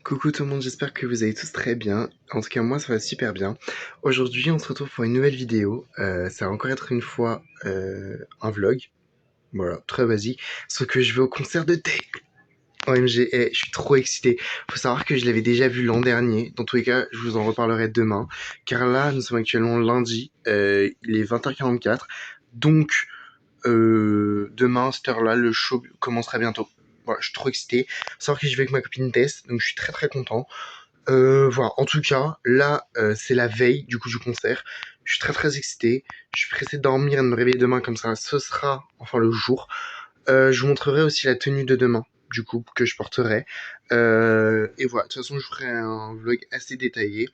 Coucou tout le monde, j'espère que vous allez tous très bien. En tout cas, moi, ça va super bien. Aujourd'hui, on se retrouve pour une nouvelle vidéo. Ça va encore être une fois un vlog. Voilà, très basique. Sauf que je vais au concert de Tay. OMG, je suis trop excité. Faut savoir que je l'avais déjà vu l'an dernier. Dans tous les cas, je vous en reparlerai demain. Car là, nous sommes actuellement lundi. Il est 20h44. Donc, demain, à cette heure-là, le show commencera bientôt. Voilà, je suis trop excité. Faut savoir que je vais avec ma copine Tess, donc je suis très très content. Voilà, en tout cas, là, c'est la veille du coup du concert. Je suis très très excité. Je suis pressé de dormir et de me réveiller demain comme ça. Ce sera enfin le jour. Je vous montrerai aussi la tenue de demain, du coup, que je porterai. Et voilà, de toute façon, je ferai un vlog assez détaillé.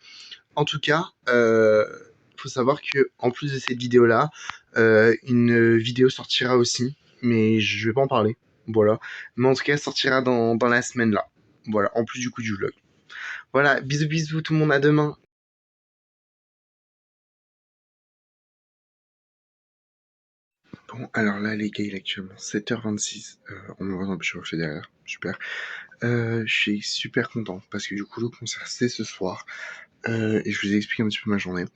En tout cas, faut savoir que en plus de cette vidéo-là, une vidéo sortira aussi, mais je vais pas en parler. Voilà. Mais en tout cas, elle sortira dans la semaine là. Voilà, en plus du coup du vlog. Voilà, bisous bisous tout le monde, à demain. Bon, alors là, les gars, il est actuellement 7h26. On me voit dans le petit reflet derrière. Super. Je suis super content parce que du coup, le concert, c'est ce soir. Et je vous ai expliqué un petit peu ma journée.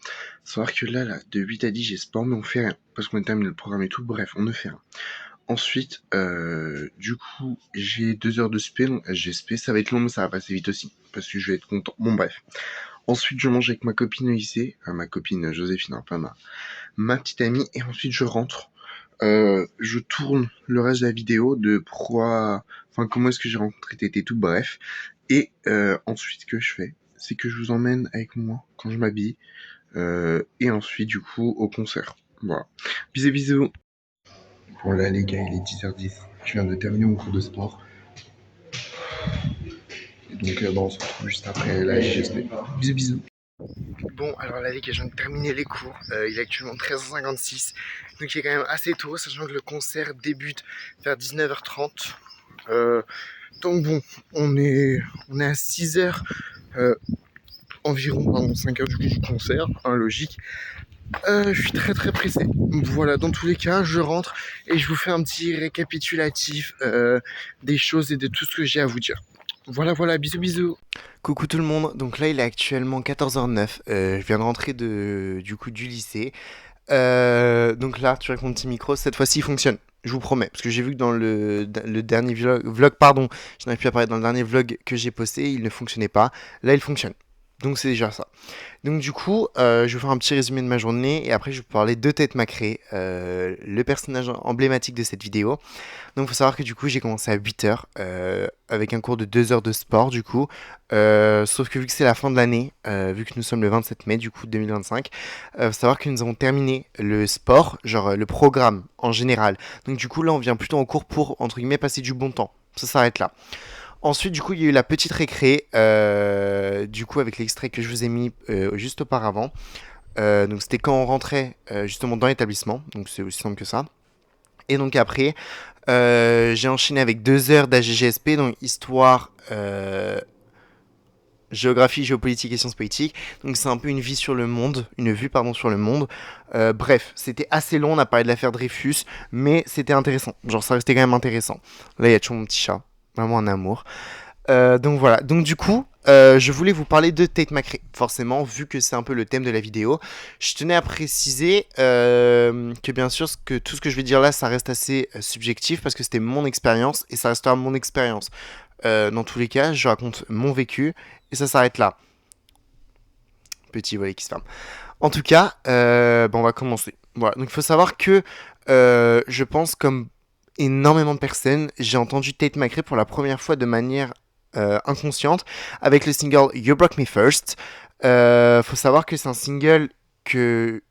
Savoir que là, de 8 à 10, j'ai sport, mais on fait rien. Parce qu'on a terminé le programme et tout. Bref, on ne fait rien. Ensuite, du coup, j'ai 2 heures de spé. Donc, GSP, ça va être long, mais ça va passer vite aussi. Parce que je vais être content. Bon, bref. Ensuite, je mange avec ma copine au lycée. Ma copine Joséphine, hein, pas ma petite amie. Et ensuite, je rentre. Je tourne le reste de la vidéo de comment est-ce que j'ai rencontré Tété, tout bref. Et ensuite, ce que je fais, c'est que je vous emmène avec moi quand je m'habille. Et ensuite, du coup, au concert. Voilà. Bisous, bisous. Voilà, les gars, il est 10h10. Je viens de terminer mon cours de sport. Et donc, on se retrouve juste après la GSP. Bisous, bisous. Bon, alors là, les gars, je viens de terminer les cours. Il est actuellement 13h56. Donc, il est quand même assez tôt, sachant que le concert débute vers 19h30. Donc, bon, on est à 6h environ, pardon, 5h du coup du concert, hein, logique. Je suis très très pressé. Voilà, dans tous les cas, je rentre et je vous fais un petit récapitulatif des choses et de tout ce que j'ai à vous dire. Voilà, bisous bisous. Coucou tout le monde, donc là il est actuellement 14h09, je viens de rentrer du lycée. Donc là, tu vois que mon petit micro, cette fois-ci il fonctionne, je vous promets, parce que j'ai vu que dans le dernier vlog, pardon, je n'arrive plus à parler, dans le dernier vlog que j'ai posté, il ne fonctionnait pas, là il fonctionne. Donc c'est déjà ça. Donc du coup, je vais faire un petit résumé de ma journée et après je vais vous parler de Tate McRae, le personnage emblématique de cette vidéo. Donc il faut savoir que du coup j'ai commencé à 8h avec un cours de 2 heures de sport du coup. Sauf que vu que c'est la fin de l'année, vu que nous sommes le 27 mai du coup 2025, faut savoir que nous avons terminé le sport, genre le programme en général. Donc du coup là on vient plutôt en cours pour entre guillemets passer du bon temps. Ça s'arrête là. Ensuite, du coup, il y a eu la petite récré, du coup, avec l'extrait que je vous ai mis juste auparavant. Donc, c'était quand on rentrait justement dans l'établissement. Donc, c'est aussi simple que ça. Et donc, après, j'ai enchaîné avec 2 heures d'AGGSP, donc histoire, géographie, géopolitique et sciences politiques. Donc, c'est un peu une vue sur le monde. Sur le monde. Bref, c'était assez long. On a parlé de l'affaire Dreyfus, mais c'était intéressant. Genre, ça restait quand même intéressant. Là, il y a toujours mon petit chat. Vraiment un amour. Donc voilà, donc du coup, je voulais vous parler de Tate McRae. Forcément, vu que c'est un peu le thème de la vidéo, je tenais à préciser que bien sûr, tout ce que je vais dire là, ça reste assez subjectif parce que c'était mon expérience et ça restera mon expérience. Dans tous les cas, je raconte mon vécu et ça s'arrête là. Petit volet qui se ferme. En tout cas, on va commencer. Voilà, donc il faut savoir que je pense comme énormément de personnes, j'ai entendu Tate McRae pour la première fois de manière inconsciente avec le single You Broke Me First. Faut savoir que c'est un single que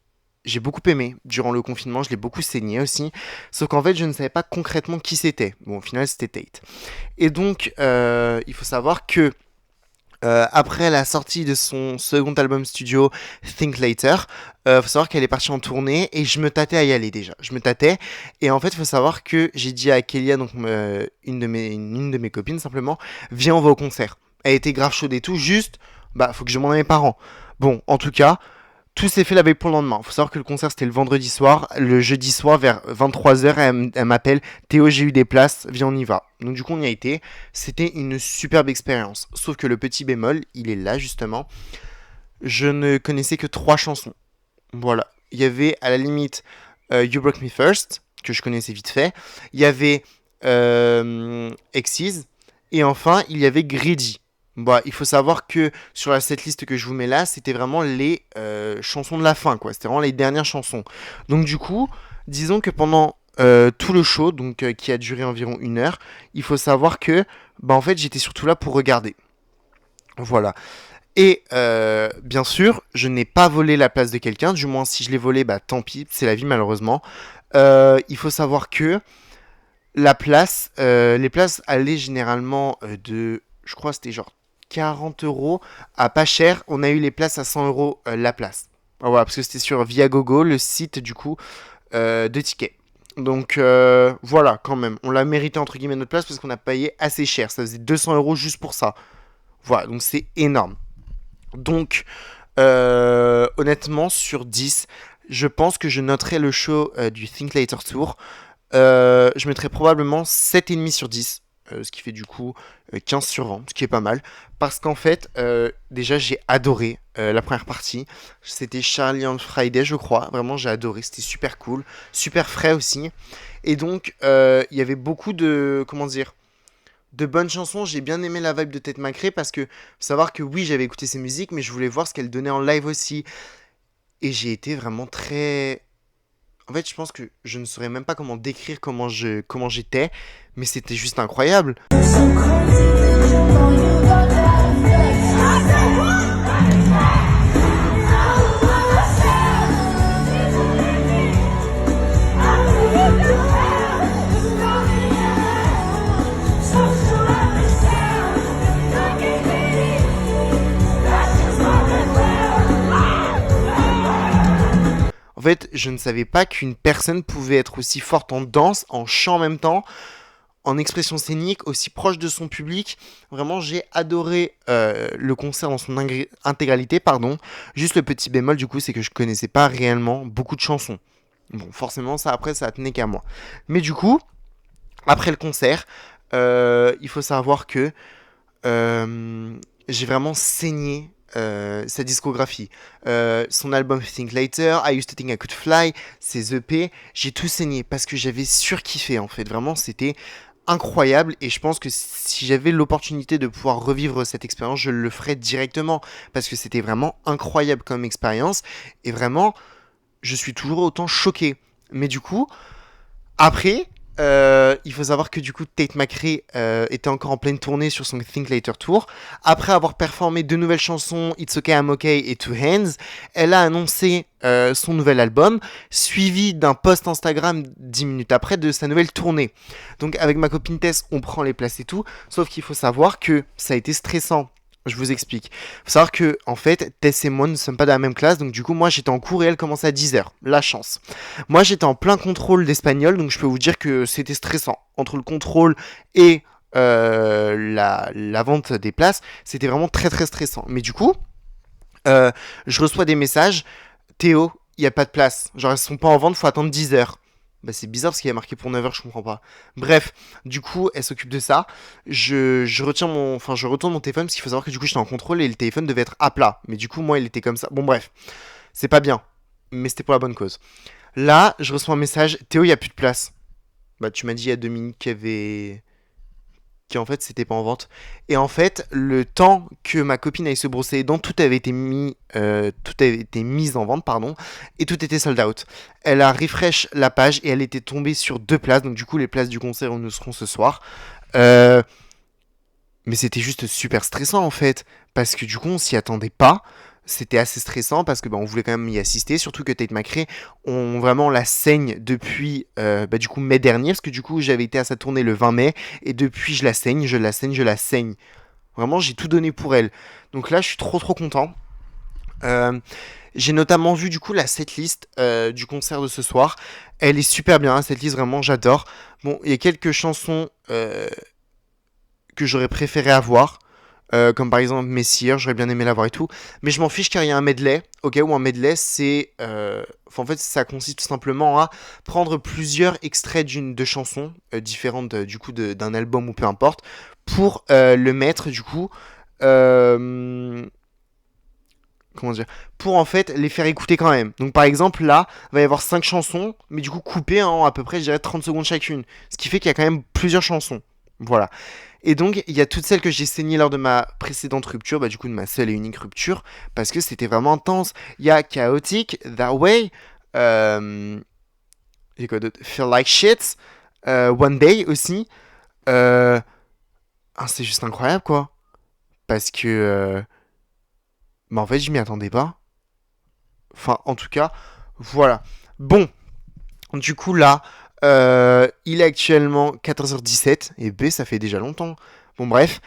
j'ai beaucoup aimé durant le confinement, je l'ai beaucoup saigné aussi, sauf qu'en fait je ne savais pas concrètement qui c'était. Bon, au final c'était Tate. Et donc il faut savoir que après la sortie de son second album studio Think Later, faut savoir qu'elle est partie en tournée et je me tâtais à y aller déjà. Je me tâtais et en fait faut savoir que j'ai dit à Kélia, donc une de mes copines simplement, viens on va au concert. Elle était grave chaude et tout, juste faut que je demande à mes parents. Bon, en tout cas, Tout s'est fait la veille pour le lendemain. Faut savoir que le concert c'était le vendredi soir. Le jeudi soir vers 23h, elle m'appelle: Théo, j'ai eu des places, viens, on y va. Donc du coup, on y a été. C'était une superbe expérience. Sauf que le petit bémol, il est là justement. Je ne connaissais que 3 chansons. Voilà. Il y avait à la limite You Broke Me First, que je connaissais vite fait. Il y avait Exes. Et enfin, il y avait Greedy. Bah, il faut savoir que sur la setlist que je vous mets là, c'était vraiment les chansons de la fin, quoi. C'était vraiment les dernières chansons. Donc du coup, disons que pendant tout le show, donc qui a duré environ 1 heure, il faut savoir que, bah en fait, j'étais surtout là pour regarder. Voilà. Et bien sûr, je n'ai pas volé la place de quelqu'un. Du moins, si je l'ai volé, bah tant pis, c'est la vie malheureusement. Il faut savoir que les places allaient généralement je crois que c'était genre 40 euros à pas cher. On a eu les places à 100 euros la place. Voilà, parce que c'était sur Viagogo, le site du coup de tickets. Donc voilà, quand même, on l'a mérité entre guillemets notre place parce qu'on a payé assez cher. Ça faisait 200 euros juste pour ça. Voilà, donc c'est énorme. Donc honnêtement, sur 10, je pense que je noterai le show du Think Later Tour. Je mettrais probablement 7,5 sur 10. Ce qui fait du coup 15 sur 20, ce qui est pas mal. Parce qu'en fait, déjà j'ai adoré la première partie. C'était Charlie on Friday, je crois. Vraiment, j'ai adoré. C'était super cool. Super frais aussi. Et donc, il y avait beaucoup de. Comment dire, de bonnes chansons. J'ai bien aimé la vibe de Tate McRae parce que, faut savoir que oui, j'avais écouté ses musiques, mais je voulais voir ce qu'elle donnait en live aussi. Et j'ai été vraiment très. En fait, je pense que je ne saurais même pas comment décrire comment j'étais, mais c'était juste incroyable. En fait, je ne savais pas qu'une personne pouvait être aussi forte en danse, en chant en même temps, en expression scénique, aussi proche de son public. Vraiment, j'ai adoré le concert dans son intégralité, pardon. Juste le petit bémol, du coup, c'est que je connaissais pas réellement beaucoup de chansons. Bon, forcément, ça après, ça tenait qu'à moi. Mais du coup, après le concert, il faut savoir que j'ai vraiment saigné sa discographie. Son album Think Later, I Used to Think I Could Fly, ses EP, j'ai tout saigné parce que j'avais surkiffé en fait. Vraiment, c'était incroyable et je pense que si j'avais l'opportunité de pouvoir revivre cette expérience, je le ferais directement parce que c'était vraiment incroyable comme expérience et vraiment, je suis toujours autant choqué. Mais du coup, après, il faut savoir que du coup Tate McRae était encore en pleine tournée sur son Think Later Tour. Après avoir performé 2 nouvelles chansons, It's Okay I'm Okay et Two Hands, elle a annoncé son nouvel album, suivi d'un post Instagram 10 minutes après de sa nouvelle tournée. Donc avec ma copine Tess, on prend les places et tout, sauf qu'il faut savoir que ça a été stressant. Je vous explique. Faut savoir que, en fait, Tess et moi ne sommes pas dans la même classe, donc du coup, moi j'étais en cours et elle commençait à 10h. La chance. Moi j'étais en plein contrôle d'espagnol, donc je peux vous dire que c'était stressant. Entre le contrôle et la vente des places, c'était vraiment très très stressant. Mais du coup, je reçois des messages: Théo, il n'y a pas de place. Genre, elles sont pas en vente, faut attendre 10h. Bah, c'est bizarre parce qu'il y a marqué pour 9h, je comprends pas. Bref, du coup, elle s'occupe de ça. Je retourne mon téléphone parce qu'il faut savoir que du coup, j'étais en contrôle et le téléphone devait être à plat. Mais du coup, moi, il était comme ça. Bon, bref, c'est pas bien. Mais c'était pour la bonne cause. Là, je reçois un message: Théo, il n'y a plus de place. Bah, tu m'as dit il y a 2 minutes qui en fait c'était pas en vente. Et en fait, le temps que ma copine aille se brosser les dents, tout avait été mis en vente, pardon, et tout était sold out. Elle a refresh la page et elle était tombée sur 2 places, donc du coup les places du concert où nous serons ce soir. Euh, mais c'était juste super stressant en fait, parce que du coup on s'y attendait pas. C'était assez stressant parce que on voulait quand même y assister, surtout que Tate McRae, on vraiment la saigne depuis du coup mai dernier, parce que du coup j'avais été à sa tournée le 20 mai, et depuis je la saigne, je la saigne, je la saigne. Vraiment j'ai tout donné pour elle. Donc là je suis trop trop content. Euh, j'ai notamment vu du coup la setlist du concert de ce soir. Elle est super bien, cette liste vraiment j'adore. Bon, il y a quelques chansons que j'aurais préféré avoir. comme par exemple Messier, j'aurais bien aimé l'avoir et tout, mais je m'en fiche car il y a un medley, ok, ou un medley, c'est... en fait, ça consiste tout simplement à prendre plusieurs extraits de chansons différentes, du coup, d'un album ou peu importe, pour le mettre, du coup... euh, comment dire, pour en fait les faire écouter quand même. Donc par exemple là, il va y avoir 5 chansons, mais du coup coupées en à peu près je dirais 30 secondes chacune. Ce qui fait qu'il y a quand même plusieurs chansons. Voilà. Et donc il y a toutes celles que j'ai saignées lors de ma précédente rupture, bah du coup de ma seule et unique rupture, parce que c'était vraiment intense. Il y a Chaotic, That Way, il y a quoi d'autre, Feel Like Shit, One Day aussi. Euh, c'est juste incroyable quoi. Parce que... bah en fait je m'y attendais pas. Enfin, en tout cas, voilà. Bon, du coup, là, il est actuellement 14h17. Et B, ça fait déjà longtemps. Bon, bref.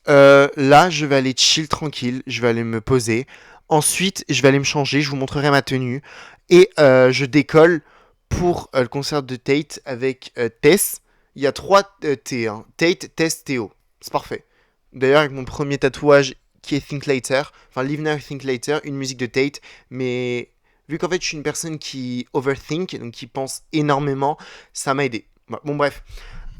Là, je vais aller chill tranquille. Je vais aller me poser. Ensuite, je vais aller me changer. Je vous montrerai ma tenue. Et je décolle pour le concert de Tate avec Tess. Il y a 3 T. Hein. Tate, Tess, Théo. C'est parfait. D'ailleurs, avec mon premier tatouage qui est Think Later, enfin Live Now, Think Later, une musique de Tate, mais vu qu'en fait je suis une personne qui overthink, donc qui pense énormément, ça m'a aidé. Bon bref.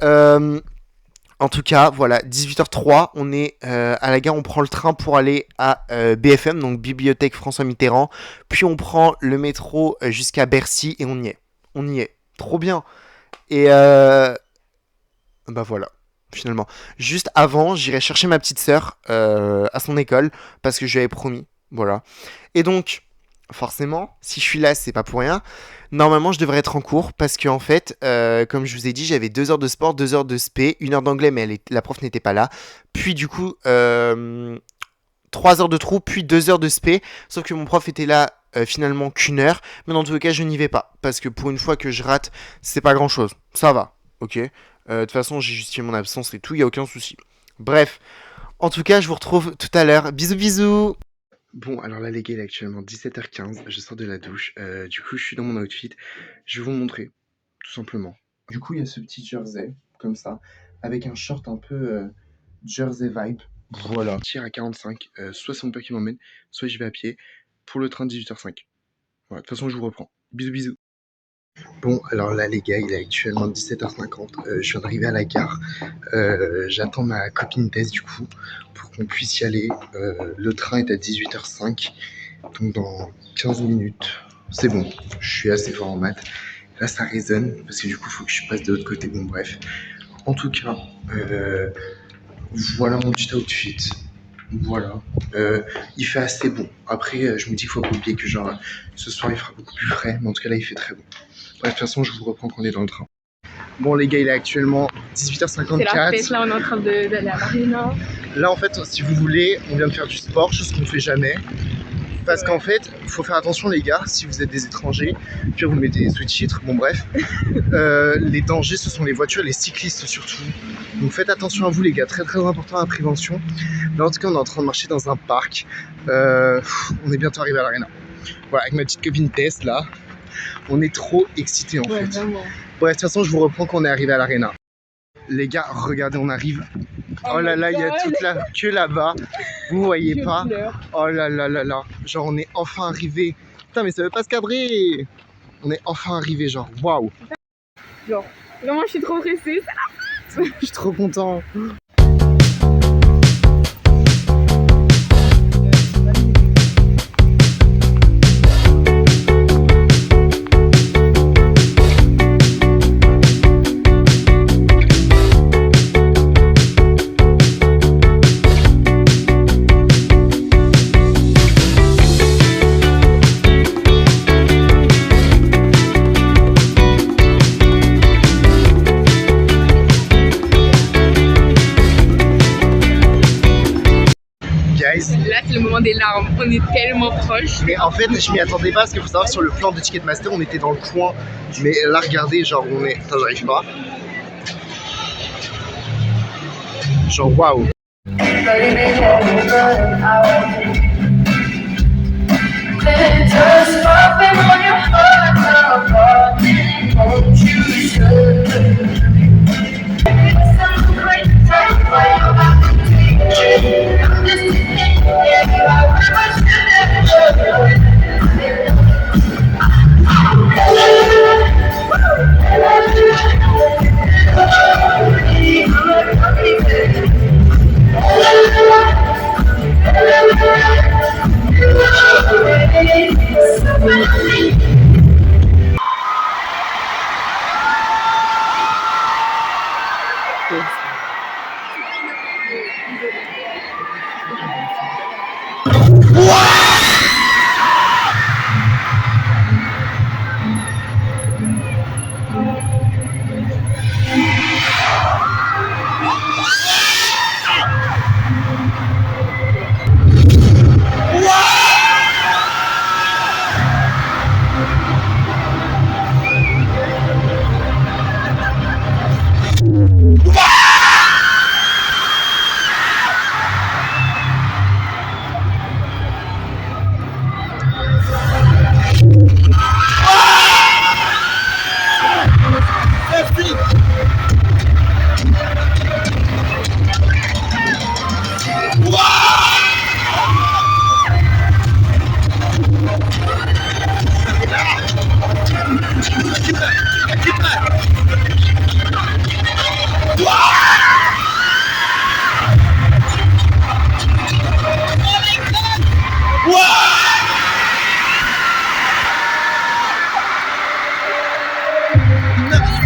En tout cas, voilà, 18h03, on est à la gare, on prend le train pour aller à BFM, donc Bibliothèque François Mitterrand, puis on prend le métro jusqu'à Bercy et on y est. On y est. Trop bien. Et bah voilà. Finalement. Juste avant, j'irai chercher ma petite sœur à son école parce que je lui avais promis. Voilà. Et donc, forcément, si je suis là, c'est pas pour rien. Normalement, je devrais être en cours parce que en fait, comme je vous ai dit, j'avais 2 heures de sport, 2 heures de spé, 1 heure d'anglais, mais la prof n'était pas là. Puis du coup, 3 heures de trou, puis 2 heures de spé. Sauf que mon prof était là finalement qu'1 heure. Mais dans tous les cas, je n'y vais pas parce que pour une fois que je rate, c'est pas grand chose. Ça va, ok. De toute façon, j'ai justifié mon absence et tout, il n'y a aucun souci. Bref, en tout cas, je vous retrouve tout à l'heure. Bisous, bisous. Bon, alors là, les gars, il est actuellement 17h15. Je sors de la douche. Du coup, je suis dans mon outfit. Je vais vous montrer, tout simplement. Du coup, il y a ce petit jersey, comme ça, avec un short un peu jersey vibe. Voilà. Je tire à 45, soit c'est mon père qui m'emmène, soit je vais à pied pour le train de 18h05. Voilà, de toute façon, je vous reprends. Bisous, bisous. Bon, alors là, les gars, il est actuellement 17h50. Je viens d'arriver à la gare. J'attends ma copine Tess, du coup, pour qu'on puisse y aller. Le train est à 18h05, donc dans 15 minutes. C'est bon, je suis assez fort en maths. Là, ça résonne, parce que du coup, il faut que je passe de l'autre côté. Bon, bref. En tout cas, voilà mon petit outfit. Voilà. Il fait assez bon. Après, je me dis qu'il faut pas oublier que genre, ce soir, il fera beaucoup plus frais. Mais en tout cas, là, il fait très bon. Bref, de toute façon, je vous reprends quand on est dans le train. Bon, les gars, il est actuellement 18h54. C'est la fête, là, on est en train d'aller à l'arena. Là, en fait, si vous voulez, on vient de faire du sport, chose qu'on ne fait jamais. Parce qu'en fait, il faut faire attention, les gars, si vous êtes des étrangers, puis vous mettez des sous-titres, bon bref. Les dangers, ce sont les voitures, les cyclistes surtout. Donc faites attention à vous, les gars, très très important la prévention. Là, en tout cas, on est en train de marcher dans un parc. On est bientôt arrivé à l'arena. Voilà, avec ma petite copine Tess, là. On est trop excités en fait. Vraiment. Bref, de toute façon, je vous reprends quand on est arrivé à l'arena. Les gars, regardez, on arrive. Oh là là, il y a toute la queue là-bas. Vous voyez pas? Oh là là là là. Genre, on est enfin arrivé. Putain, mais ça veut pas se cadrer. On est enfin arrivé, genre, waouh. Genre, vraiment, je suis trop pressée. Je suis trop content. Là, c'est le moment des larmes. On est tellement proches. Mais en fait, je m'y attendais pas parce qu'il faut savoir que sur le plan de Ticketmaster, on était dans le coin. Mais là, regardez, genre, on est. Attends, j'arrive pas. Genre, waouh.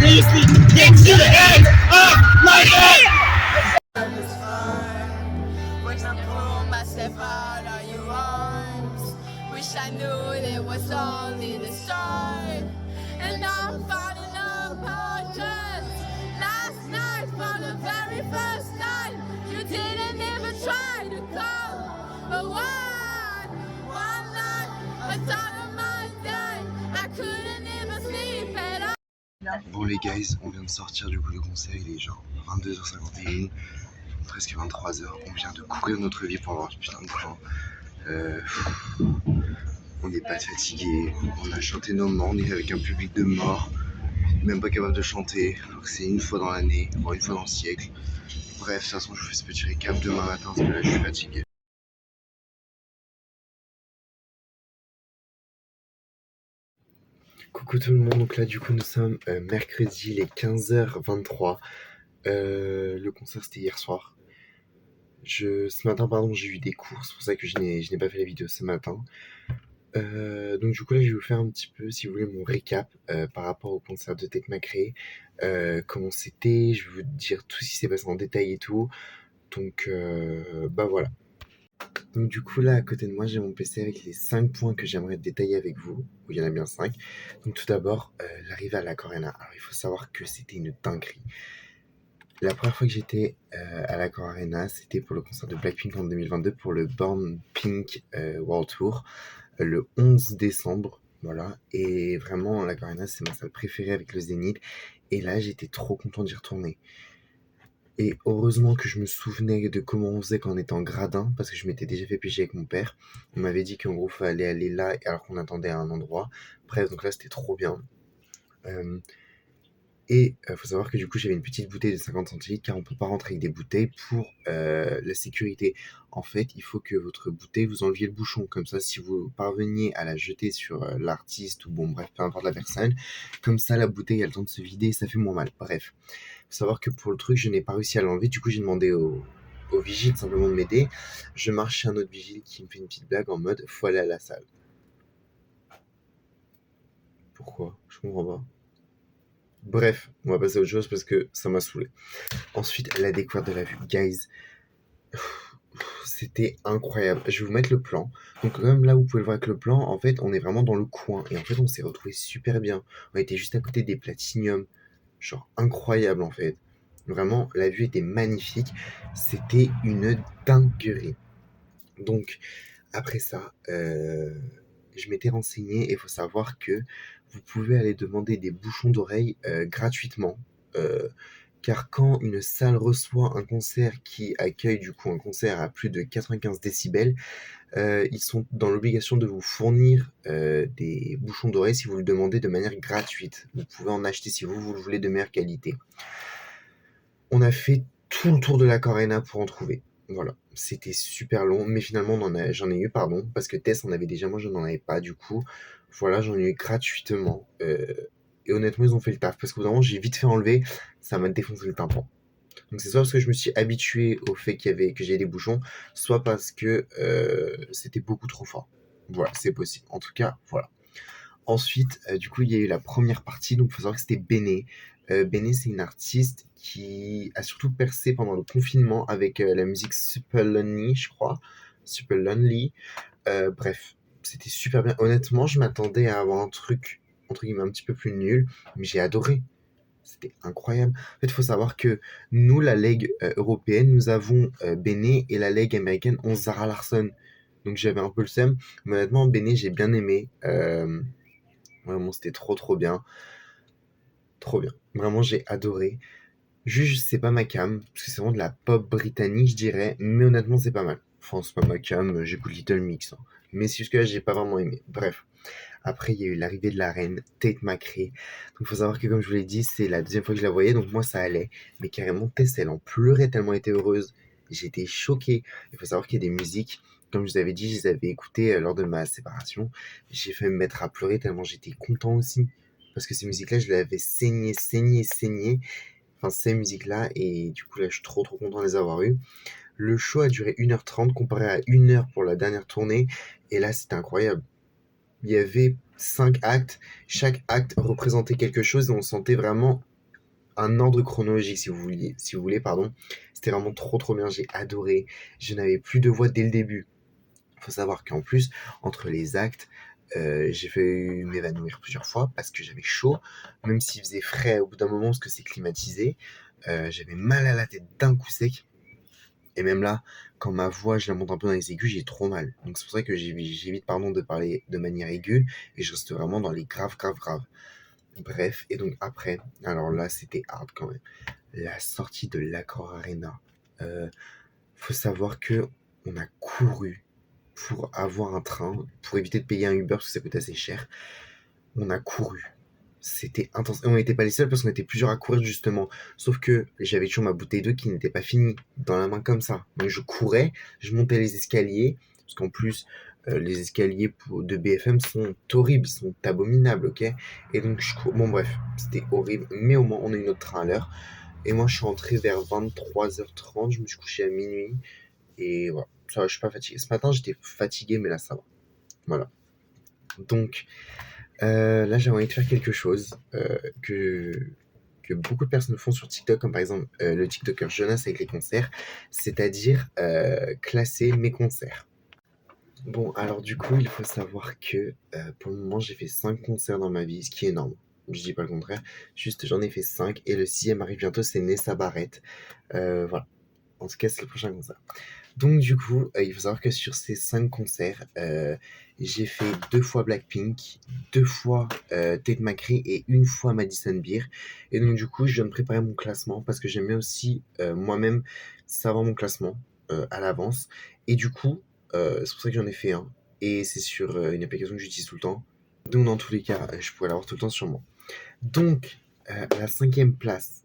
Seriously, get to the end of my head! Wish I pulled myself out of your arms. Wish I knew it was only the start. And I'm falling apart just last night for the very first time. You didn't even try to come. But one night, I thought of my day. I couldn't even sleep at all. Bon les guys, on vient de sortir du coup le concert, il est genre 22h51, presque 23h. On vient de courir notre vie pour avoir ce putain de plan. On n'est pas fatigué, on a chanté nos morts, on est avec un public de morts, même pas capable de chanter, alors que c'est une fois dans l'année, voire une fois dans le siècle. Bref, de toute façon je vous fais ce petit récap demain matin parce que là je suis fatigué. Coucou tout le monde, donc là du coup nous sommes mercredi les 15h23. Le concert c'était hier soir. Ce matin pardon, j'ai eu des cours, c'est pour ça que je n'ai pas fait la vidéo ce matin. Donc du coup là je vais vous faire un petit peu si vous voulez mon récap par rapport au concert de Tate McRae, comment c'était, je vais vous dire tout ce qui s'est passé en détail et tout. Donc bah voilà. Donc du coup là à côté de moi j'ai mon PC avec les 5 points que j'aimerais détailler avec vous, où il y en a bien 5. Donc tout d'abord l'arrivée à l'Accor Arena. Alors il faut savoir que c'était une dinguerie. La première fois que j'étais à l'Accor Arena, c'était pour le concert de Blackpink en 2022 pour le Born Pink World Tour, le 11 décembre, voilà. Et vraiment l'Accor Arena c'est ma salle préférée avec le Zénith. Et là j'étais trop content d'y retourner. Et heureusement que je me souvenais de comment on faisait quand on était en gradin, parce que je m'étais déjà fait piéger avec mon père. On m'avait dit qu'en gros, fallait aller là alors qu'on attendait à un endroit. Bref, donc là, c'était trop bien. Et faut savoir que du coup, j'avais une petite bouteille de 50 centilitres, car on peut pas rentrer avec des bouteilles pour la sécurité. En fait, il faut que votre bouteille, vous enleviez le bouchon. Comme ça, si vous parveniez à la jeter sur l'artiste, ou bon, bref, peu importe la personne, comme ça, la bouteille a le temps de se vider et ça fait moins mal. Bref. Faut savoir que pour le truc, je n'ai pas réussi à l'enlever. Du coup, j'ai demandé au vigile simplement de m'aider. Je marche chez un autre vigile qui me fait une petite blague en mode faut aller à la salle. Pourquoi? Je comprends pas. Bref, on va passer à autre chose parce que ça m'a saoulé. Ensuite, la découverte de la vue. Guys, c'était incroyable. Je vais vous mettre le plan. Donc, comme là, vous pouvez le voir avec le plan, en fait, on est vraiment dans le coin. Et en fait, on s'est retrouvé super bien. On était juste à côté des Platinium. Genre incroyable en fait. Vraiment, la vue était magnifique. C'était une dinguerie. Donc, après ça, je m'étais renseigné et il faut savoir que vous pouvez aller demander des bouchons d'oreille gratuitement. Car quand une salle reçoit un concert qui accueille du coup un concert à plus de 95 décibels, ils sont dans l'obligation de vous fournir des bouchons d'oreille si vous le demandez de manière gratuite. Vous pouvez en acheter si vous le voulez de meilleure qualité. On a fait tout le tour de l'Accor Arena pour en trouver. Voilà, c'était super long, mais finalement j'en ai eu, pardon, parce que Tess en avait déjà, moi je n'en avais pas, du coup, voilà, j'en ai eu gratuitement. Et honnêtement, ils ont fait le taf, parce qu'au bout d'un moment, j'ai vite fait enlever, ça m'a défoncé le tympan. Donc c'est soit parce que je me suis habitué au fait que j'ai des bouchons, soit parce que c'était beaucoup trop fort. Voilà, c'est possible. En tout cas, voilà. Ensuite, du coup, il y a eu la première partie, donc il faut savoir que c'était Béné. Béné, c'est une artiste qui a surtout percé pendant le confinement avec la musique Super Lonely, je crois. Super Lonely. Bref, c'était super bien. Honnêtement, je m'attendais à avoir un truc, entre guillemets, un petit peu plus nul, mais j'ai adoré. C'était incroyable. En fait, il faut savoir que nous, la Ligue européenne, nous avons Béné et la Ligue américaine ont Zara Larsson. Donc j'avais un peu le seum. Mais honnêtement, Béné, j'ai bien aimé. Vraiment, c'était trop trop bien. Trop bien. Vraiment, j'ai adoré. Juste, c'est pas ma cam, parce que c'est vraiment de la pop britannique, je dirais. Mais honnêtement, c'est pas mal. Enfin, c'est pas ma cam, j'écoute Little Mix, hein. Mais c'est juste que là, j'ai pas vraiment aimé. Bref. Après, il y a eu l'arrivée de la reine, Tate McRae. Donc, il faut savoir que, comme je vous l'ai dit, c'est la deuxième fois que je la voyais, donc moi, ça allait. Mais carrément, Tess, elle en pleurait tellement elle était heureuse. J'étais choqué. Il faut savoir qu'il y a des musiques, comme je vous avais dit, je les avais écoutées lors de ma séparation. J'ai fait me mettre à pleurer tellement j'étais content aussi. Parce que ces musiques-là, je les avais saignées. Enfin, ces musiques-là, et du coup, là, je suis trop trop content de les avoir eues. Le show a duré 1h30 comparé à 1 heure pour la dernière tournée. Et là, c'était incroyable. Il y avait 5 actes. Chaque acte représentait quelque chose et on sentait vraiment un ordre chronologique, si vous voulez, pardon. C'était vraiment trop trop bien. J'ai adoré. Je n'avais plus de voix dès le début. Il faut savoir qu'en plus, entre les actes, j'ai failli m'évanouir plusieurs fois parce que j'avais chaud, même s'il faisait frais au bout d'un moment parce que c'est climatisé. J'avais mal à la tête d'un coup sec. Et même là, quand ma voix, je la monte un peu dans les aigus, j'ai trop mal. Donc c'est pour ça que j'évite pardon, de parler de manière aiguë et je reste vraiment dans les graves. Bref, et donc après, alors là, c'était hard quand même. La sortie de l'Accor Arena. Faut savoir que on a couru pour avoir un train, pour éviter de payer un Uber parce que ça coûte assez cher. On a couru. C'était intense. Et on n'était pas les seuls parce qu'on était plusieurs à courir justement. Sauf que j'avais toujours ma bouteille d'eau qui n'était pas finie dans la main comme ça. Donc je courais, je montais les escaliers. Parce qu'en plus, les escaliers de BFM sont horribles, ils sont abominables, ok. Et donc je cours. Bon bref, c'était horrible. Mais au moins on a eu notre train à l'heure. Et moi je suis rentré vers 23h30. Je me suis couché à minuit. Et voilà. Ça va, je suis pas fatigué. Ce matin j'étais fatigué, mais là ça va. Voilà. Donc là, j'ai envie de faire quelque chose que beaucoup de personnes font sur TikTok, comme par exemple le TikToker Jonas avec les concerts, c'est-à-dire classer mes concerts. Bon, alors du coup, il faut savoir que pour le moment, j'ai fait 5 concerts dans ma vie, ce qui est énorme. Je dis pas le contraire, juste j'en ai fait 5 et le sixième arrive bientôt, c'est Nessa Barrett. Voilà, en tout cas, c'est le prochain concert. Donc du coup, il faut savoir que sur ces 5 concerts, j'ai fait 2 fois Blackpink, 2 fois Tate McRae et 1 fois Madison Beer. Et donc du coup, je viens de préparer mon classement parce que j'aimais aussi moi-même savoir mon classement à l'avance. Et du coup, c'est pour ça que j'en ai fait un. Et c'est sur une application que j'utilise tout le temps. Donc dans tous les cas, je pourrais l'avoir tout le temps sur moi. Donc, à la 5e place,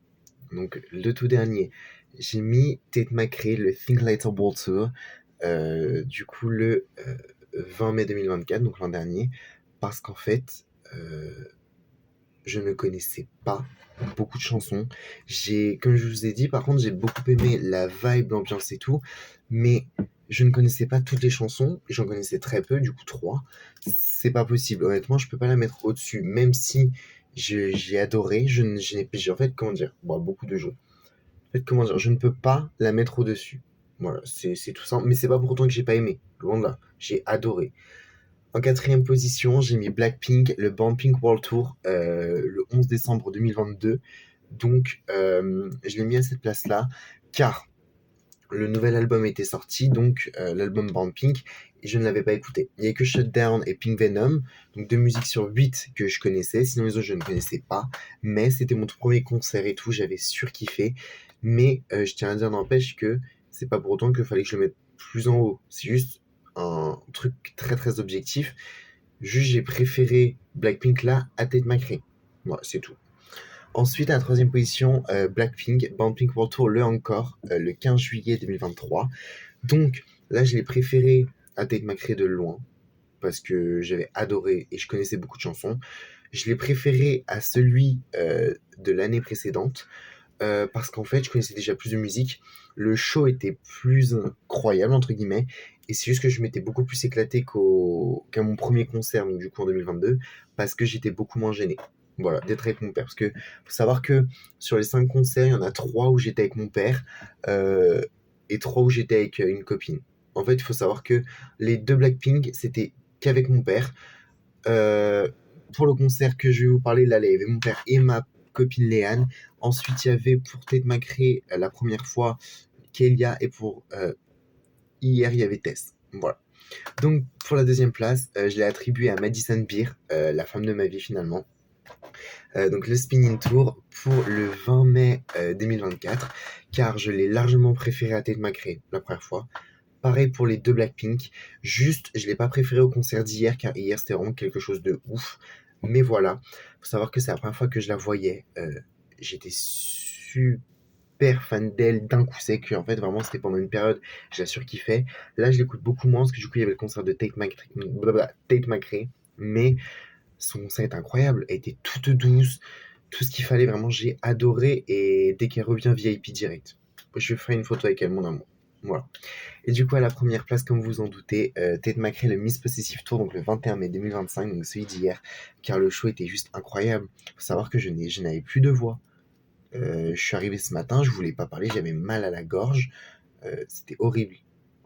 donc le tout dernier, j'ai mis Tate McRae, le Think Later World Tour, du coup le 20 mai 2024, donc l'an dernier, parce qu'en fait, je ne connaissais pas beaucoup de chansons. Comme je vous ai dit, par contre, j'ai beaucoup aimé la vibe, l'ambiance et tout, mais je ne connaissais pas toutes les chansons, j'en connaissais très peu, du coup 3. C'est pas possible, honnêtement, je peux pas la mettre au-dessus, même si j'ai adoré, en fait, comment dire, bon, beaucoup de jeux. En fait, comment dire, je ne peux pas la mettre au-dessus. Voilà, c'est tout simple. Mais c'est pas pour autant que j'ai pas aimé. Loin de là. J'ai adoré. En 4e position, j'ai mis Blackpink, le Bumping World Tour, le 11 décembre 2022. Donc, je l'ai mis à cette place-là, car le nouvel album était sorti, donc l'album Bumping, et je ne l'avais pas écouté. Il n'y a que Shutdown et Pink Venom, donc 2 musiques sur 8 que je connaissais, sinon les autres je ne connaissais pas, mais c'était mon tout premier concert et tout, j'avais surkiffé, mais je tiens à dire n'empêche que c'est pas pour autant qu'il fallait que je le mette plus en haut, c'est juste un truc très très objectif, juste j'ai préféré Blackpink là à Tate McRae, voilà, c'est tout. Ensuite, à la 3e position, Blackpink, Bumping World Tour, le encore, le 15 juillet 2023. Donc là, je l'ai préféré à Tate McRae de loin, parce que j'avais adoré et je connaissais beaucoup de chansons. Je l'ai préféré à celui de l'année précédente, parce qu'en fait, je connaissais déjà plus de musique. Le show était plus incroyable, entre guillemets, Et c'est juste que je m'étais beaucoup plus éclaté qu'à mon premier concert, donc du coup en 2022, parce que j'étais beaucoup moins gêné. Voilà, d'être avec mon père. Parce que faut savoir que sur les 5 concerts, il y en a 3 où j'étais avec mon père euh, et 3 où j'étais avec une copine. En fait, il faut savoir que les 2 Blackpink, c'était qu'avec mon père. Euh, pour le concert que je vais vous parler, là, il y avait mon père et ma copine Léane. Ensuite, il y avait pour Tate McRae, la première fois, Kelia. Et pour hier, il y avait Tess. Voilà. Donc, pour la deuxième place, je l'ai attribuée à Madison Beer, la femme de ma vie finalement. Donc le Spinning Tour pour le 20 mai 2024, car je l'ai largement préféré à Tate McRae la première fois. Pareil pour les 2 Blackpink, juste je l'ai pas préféré au concert d'hier, car hier c'était vraiment quelque chose de ouf. Mais voilà, faut savoir que c'est la première fois que je la voyais. J'étais super fan d'elle d'un coup sec. En fait, vraiment, c'était pendant une période, je la surkiffais. Là, je l'écoute beaucoup moins parce que du coup, il y avait le concert de Tate McRae. Mais son concert est incroyable. Elle était toute douce, tout ce qu'il fallait. Vraiment, j'ai adoré. Et dès qu'elle revient VIP direct, je ferai une photo avec elle, mon amour. Voilà. Et du coup, à la première place, comme vous en doutez, Tate McRae, le Miss Possessive Tour, donc le 21 mai 2025, donc celui d'hier, car le show était juste incroyable. Faut savoir que je n'avais plus de voix. Je suis arrivé ce matin, je voulais pas parler, j'avais mal à la gorge. C'était horrible,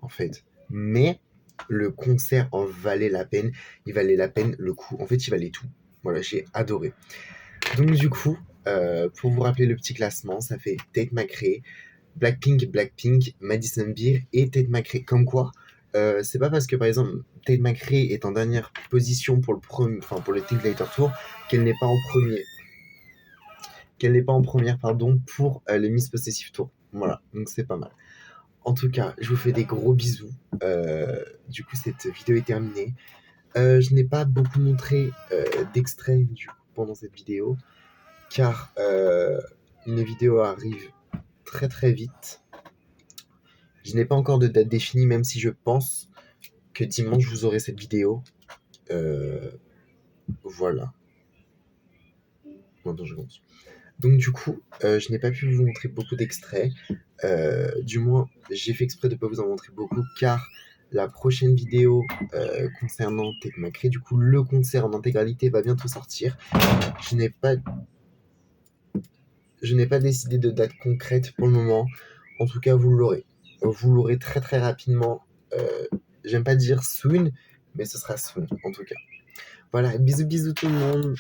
en fait. Mais le concert en valait la peine. Il valait la peine le coup. En fait, il valait tout. Voilà, j'ai adoré. Donc, du coup, pour vous rappeler le petit classement, ça fait Tate McRae, Blackpink, Madison Beer et Tate McRae. Comme quoi, c'est pas parce que par exemple Tate McRae est en dernière position pour le Think Later Tour qu'elle n'est pas en première pour les Miss Possessive Tour. Voilà, donc c'est pas mal. En tout cas, je vous fais des gros bisous. Du coup, cette vidéo est terminée. Je n'ai pas beaucoup montré d'extrait pendant cette vidéo, car une vidéo arrive très très vite. Je n'ai pas encore de date définie, même si je pense que dimanche vous aurez cette vidéo. Voilà. Attends, je commence. Donc du coup, je n'ai pas pu vous montrer beaucoup d'extraits. Du moins, j'ai fait exprès de ne pas vous en montrer beaucoup, car la prochaine vidéo concernant Tate McRae, du coup, le concert en intégralité va bientôt sortir. Je n'ai pas décidé de date concrète pour le moment. En tout cas, vous l'aurez. Vous l'aurez très très rapidement. J'aime pas dire soon, mais ce sera soon, en tout cas. Voilà, bisous bisous tout le monde.